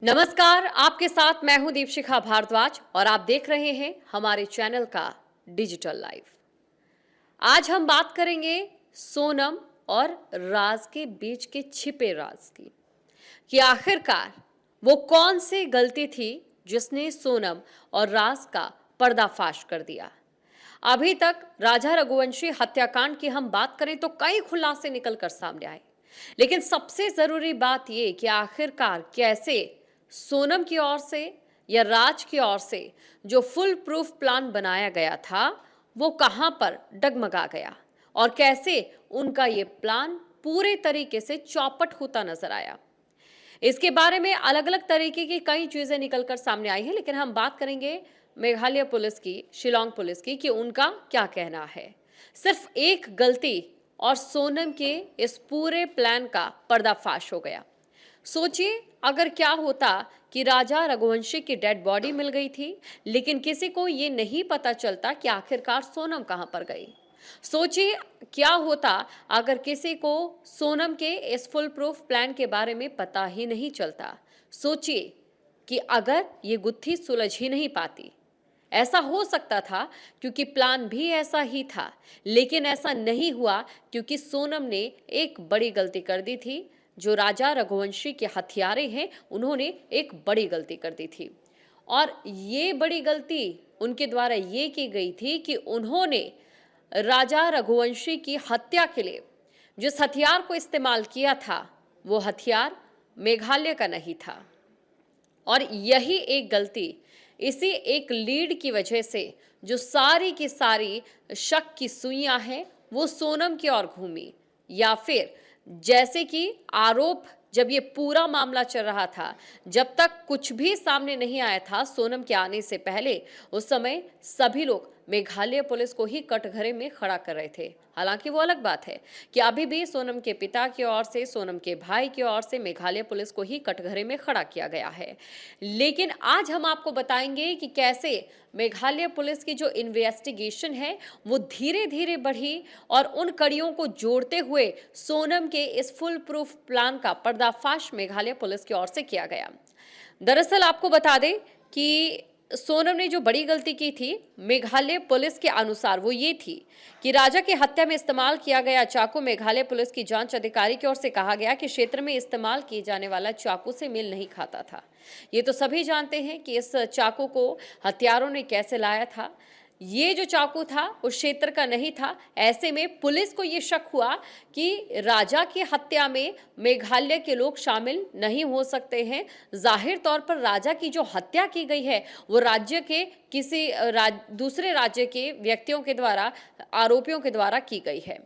नमस्कार, आपके साथ मैं हूं दीपशिखा भारद्वाज और आप देख रहे हैं हमारे चैनल का डिजिटल लाइव। आज हम बात करेंगे सोनम और राज के बीच के छिपे राज की कि आखिरकार वो कौन सी गलती थी जिसने सोनम और राज का पर्दाफाश कर दिया। अभी तक राजा रघुवंशी हत्याकांड की हम बात करें तो कई खुलासे निकलकर सामने आए, लेकिन सबसे जरूरी बात यह कि आखिरकार कैसे सोनम की ओर से या राज की ओर से जो फुल प्रूफ प्लान बनाया गया था वो कहां पर डगमगा गया और कैसे उनका ये प्लान पूरे तरीके से चौपट होता नजर आया। इसके बारे में अलग अलग तरीके की कई चीजें निकलकर सामने आई हैं, लेकिन हम बात करेंगे मेघालय पुलिस की, शिलोंग पुलिस की कि उनका क्या कहना है। सिर्फ एक गलती और सोनम के इस पूरे प्लान का पर्दाफाश हो गया। सोचिए अगर क्या होता कि राजा रघुवंशी की डेड बॉडी मिल गई थी, लेकिन किसी को ये नहीं पता चलता कि आखिरकार सोनम कहां पर गई। सोचिए क्या होता अगर किसी को सोनम के इस फुल प्रूफ प्लान के बारे में पता ही नहीं चलता। सोचिए कि अगर ये गुत्थी सुलझ ही नहीं पाती। ऐसा हो सकता था क्योंकि प्लान भी ऐसा ही था, लेकिन ऐसा नहीं हुआ क्योंकि सोनम ने एक बड़ी गलती कर दी थी। जो राजा रघुवंशी के हत्यारे हैं उन्होंने एक बड़ी गलती कर दी थी और ये बड़ी गलती उनके द्वारा ये की गई थी कि उन्होंने राजा रघुवंशी की हत्या के लिए जिस हथियार को इस्तेमाल किया था वो हथियार मेघालय का नहीं था। और यही एक गलती, इसी एक लीड की वजह से जो सारी की सारी शक की सुइयां हैं वो सोनम की ओर घूमी। या फिर जैसे कि आरोप, जब ये पूरा मामला चल रहा था, जब तक कुछ भी सामने नहीं आया था सोनम के आने से पहले, उस समय सभी लोग मेघालय पुलिस को ही कटघरे में खड़ा कर रहे थे। हालांकि वो अलग बात है कि अभी भी सोनम के पिता की ओर से, सोनम के भाई की ओर से मेघालय पुलिस को ही कटघरे में खड़ा किया गया है। लेकिन आज हम आपको बताएंगे कि कैसे मेघालय पुलिस की जो इन्वेस्टिगेशन है वो धीरे धीरे बढ़ी और उन कड़ियों को जोड़ते हुए सोनम के इस फुल प्रूफ प्लान का पर्दाफाश मेघालय पुलिस की ओर से किया गया। दरअसल आपको बता दें कि सोनम ने जो बड़ी गलती की थी मेघालय पुलिस के अनुसार वो ये थी कि राजा की हत्या में इस्तेमाल किया गया चाकू मेघालय पुलिस की जांच अधिकारी की ओर से कहा गया कि क्षेत्र में इस्तेमाल किए जाने वाला चाकू से मेल नहीं खाता था। ये तो सभी जानते हैं कि इस चाकू को हत्यारों ने कैसे लाया था। ये जो चाकू था उस क्षेत्र का नहीं था। ऐसे में पुलिस को ये शक हुआ कि राजा की हत्या में मेघालय के लोग शामिल नहीं हो सकते हैं। जाहिर तौर पर राजा की जो हत्या की गई है वो राज्य के किसी दूसरे राज्य के व्यक्तियों के द्वारा, आरोपियों के द्वारा की गई है।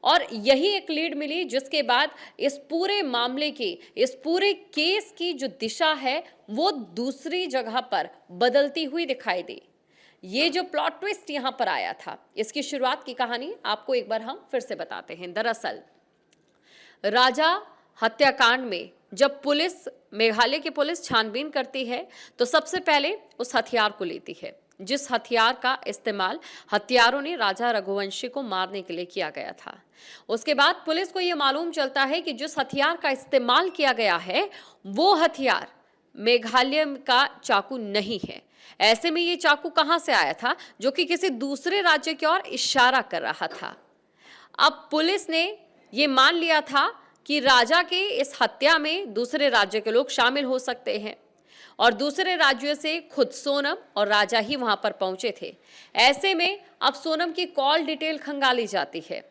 और यही एक लीड मिली जिसके बाद इस पूरे मामले की, इस पूरे केस की जो दिशा है वो दूसरी जगह पर बदलती हुई दिखाई दी। ये जो प्लॉट ट्विस्ट यहां पर आया था, इसकी शुरुआत की कहानी आपको एक बार हम फिर से बताते हैं। दरअसल राजा हत्याकांड में जब पुलिस, मेघालय की पुलिस छानबीन करती है तो सबसे पहले उस हथियार को लेती है जिस हथियार का इस्तेमाल हत्यारों ने राजा रघुवंशी को मारने के लिए किया गया था। उसके बाद पुलिस को यह मालूम चलता है कि जिस हथियार का इस्तेमाल किया गया है वो हथियार मेघालय का चाकू नहीं है। ऐसे में ये चाकू कहां से आया था जो कि किसी दूसरे राज्य की ओर इशारा कर रहा था। अब पुलिस ने ये मान लिया था कि राजा के इस हत्या में दूसरे राज्य के लोग शामिल हो सकते हैं और दूसरे राज्यों से खुद सोनम और राजा ही वहां पर पहुंचे थे। ऐसे में अब सोनम की कॉल डिटेल खंगाली जाती है।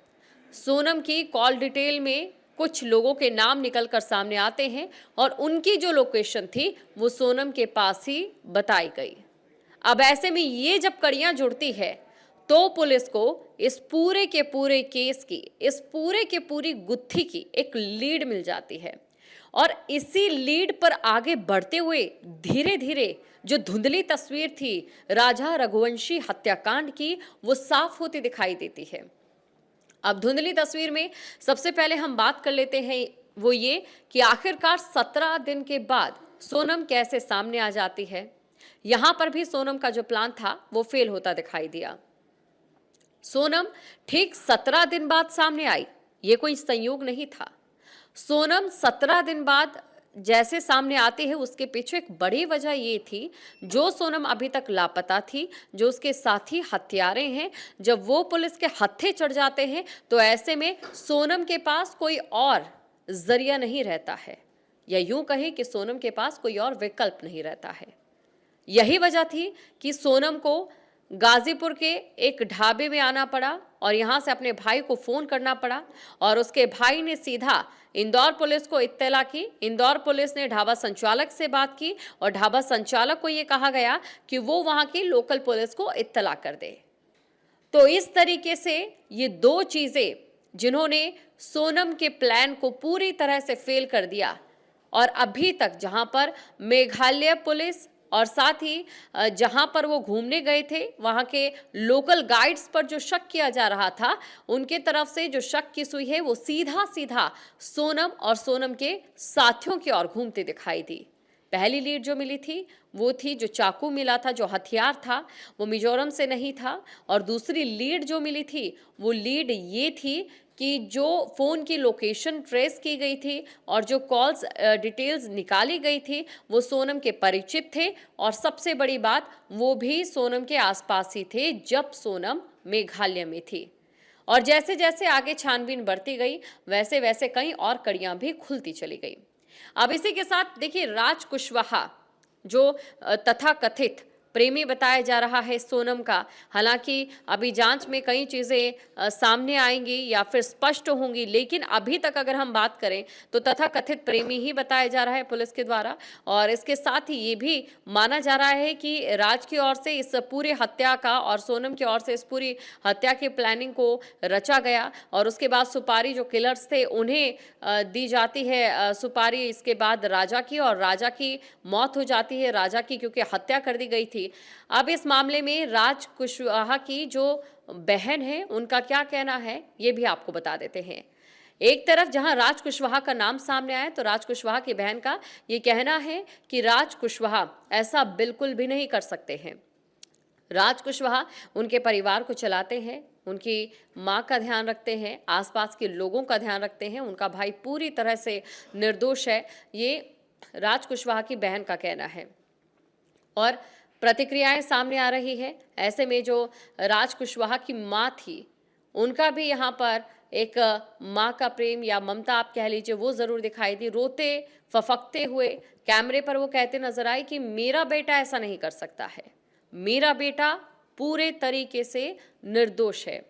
सोनम की कॉल डिटेल में कुछ लोगों के नाम निकलकर सामने आते हैं और उनकी जो लोकेशन थी वो सोनम के पास ही बताई गई। अब ऐसे में ये जब कड़ियां जुड़ती है तो पुलिस को इस पूरे के पूरे केस की, इस पूरे के पूरी गुत्थी की एक लीड मिल जाती है और इसी लीड पर आगे बढ़ते हुए धीरे धीरे जो धुंधली तस्वीर थी राजा रघुवंशी हत्याकांड की वो साफ होती दिखाई देती है। अब धुंधली तस्वीर में सबसे पहले हम बात कर लेते हैं वो ये कि आखिरकार 17 दिन के बाद सोनम कैसे सामने आ जाती है। यहां पर भी सोनम का जो प्लान था वो फेल होता दिखाई दिया। सोनम ठीक 17 दिन बाद सामने आई, ये कोई संयोग नहीं था। सोनम 17 दिन बाद जैसे सामने आती है उसके पीछे एक बड़ी वजह ये थी, जो सोनम अभी तक लापता थी, जो उसके साथी हत्यारे हैं, जब वो पुलिस के हत्थे चढ़ जाते हैं तो ऐसे में सोनम के पास कोई और जरिया नहीं रहता है, या यूं कहें कि सोनम के पास कोई और विकल्प नहीं रहता है। यही वजह थी कि सोनम को गाजीपुर के एक ढाबे में आना पड़ा और यहां से अपने भाई को फोन करना पड़ा और उसके भाई ने सीधा इंदौर पुलिस को इत्तला की। इंदौर पुलिस ने ढाबा संचालक से बात की और ढाबा संचालक को यह कहा गया कि वो वहां की लोकल पुलिस को इत्तला कर दे। तो इस तरीके से ये दो चीजें जिन्होंने सोनम के प्लान को पूरी तरह से फेल कर दिया, और अभी तक जहां पर मेघालय पुलिस और साथ ही जहां पर वो घूमने गए थे वहां के लोकल गाइड्स पर जो शक किया जा रहा था, उनके तरफ से जो शक की सुई है वो सीधा सीधा सोनम और सोनम के साथियों की ओर घूमती दिखाई दी। पहली लीड जो मिली थी वो थी जो चाकू मिला था, जो हथियार था वो मिजोरम से नहीं था, और दूसरी लीड जो मिली थी वो लीड ये थी कि जो फ़ोन की लोकेशन ट्रेस की गई थी और जो कॉल्स डिटेल्स निकाली गई थी वो सोनम के परिचित थे, और सबसे बड़ी बात वो भी सोनम के आसपास ही थे जब सोनम मेघालय में थी। और जैसे जैसे आगे छानबीन बढ़ती गई वैसे वैसे कई और कड़ियां भी खुलती चली गई। अब इसी के साथ देखिए, राज कुशवाहा जो तथाकथित प्रेमी बताया जा रहा है सोनम का, हालांकि अभी जांच में कई चीज़ें सामने आएंगी या फिर स्पष्ट होंगी, लेकिन अभी तक अगर हम बात करें तो तथाकथित प्रेमी ही बताया जा रहा है पुलिस के द्वारा। और इसके साथ ही ये भी माना जा रहा है कि राज की ओर से इस पूरी हत्या का और सोनम की ओर से इस पूरी हत्या की प्लानिंग को रचा गया, और उसके बाद सुपारी जो किलर्स थे उन्हें दी जाती है सुपारी, इसके बाद राजा की, और राजा की मौत हो जाती है, राजा की क्योंकि हत्या कर दी गई थी। अब इस मामले में राज कुशवाहा की जो बहन है उनका क्या कहना है ये भी आपको बता देते हैं। एक तरफ जहां राज कुशवाहा का नाम सामने आया तो राज कुशवाहा की बहन का ये कहना है कि राज कुशवाहा ऐसा बिल्कुल भी नहीं कर सकते हैं। राज कुशवाहा उनके परिवार को चलाते हैं, उनकी माँ का ध्यान रखते हैं, आसपास के लोगों का ध्यान रखते हैं, उनका भाई पूरी तरह से निर्दोष है, ये राज कुशवाहा की बहन का कहना है। और प्रतिक्रियाएं सामने आ रही है। ऐसे में जो राज कुशवाहा की माँ थी उनका भी यहाँ पर एक माँ का प्रेम या ममता आप कह लीजिए वो ज़रूर दिखाई दी। रोते फफकते हुए कैमरे पर वो कहते नजर आए कि मेरा बेटा ऐसा नहीं कर सकता है, मेरा बेटा पूरे तरीके से निर्दोष है।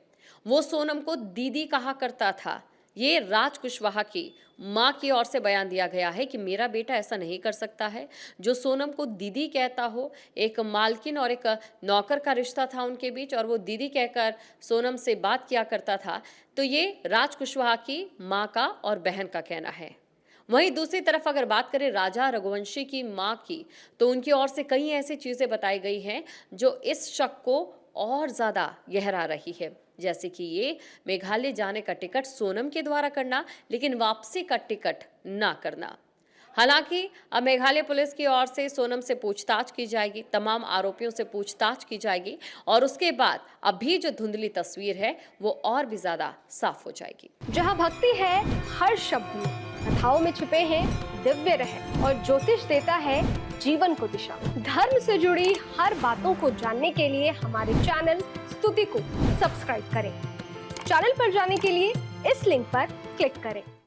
वो सोनम को दीदी कहा करता था। ये राज कुशवाहा की माँ की ओर से बयान दिया गया है कि मेरा बेटा ऐसा नहीं कर सकता है। जो सोनम को दीदी कहता हो, एक मालकिन और एक नौकर का रिश्ता था उनके बीच, और वो दीदी कहकर सोनम से बात किया करता था। तो ये राज कुशवाहा की माँ का और बहन का कहना है। वहीं दूसरी तरफ अगर बात करें राजा रघुवंशी की माँ की, तो उनकी ओर से कई ऐसी चीज़ें बताई गई हैं जो इस शक को और ज़्यादा गहरा रही है, जैसे कि ये मेघालय जाने का टिकट सोनम के द्वारा करना लेकिन वापसी का टिकट ना करना। हालांकि अब मेघालय पुलिस की ओर से सोनम से पूछताछ की जाएगी, तमाम आरोपियों से पूछताछ की जाएगी, और उसके बाद अभी जो धुंधली तस्वीर है वो और भी ज्यादा साफ हो जाएगी। जहां भक्ति है हर शब्द में, कथाओं में छुपे हैं दिव्य रहस्य, और ज्योतिष देता है जीवन को दिशा। धर्म से जुड़ी हर बातों को जानने के लिए हमारे चैनल स्तुति को सब्सक्राइब करें। चैनल पर जाने के लिए इस लिंक पर क्लिक करें।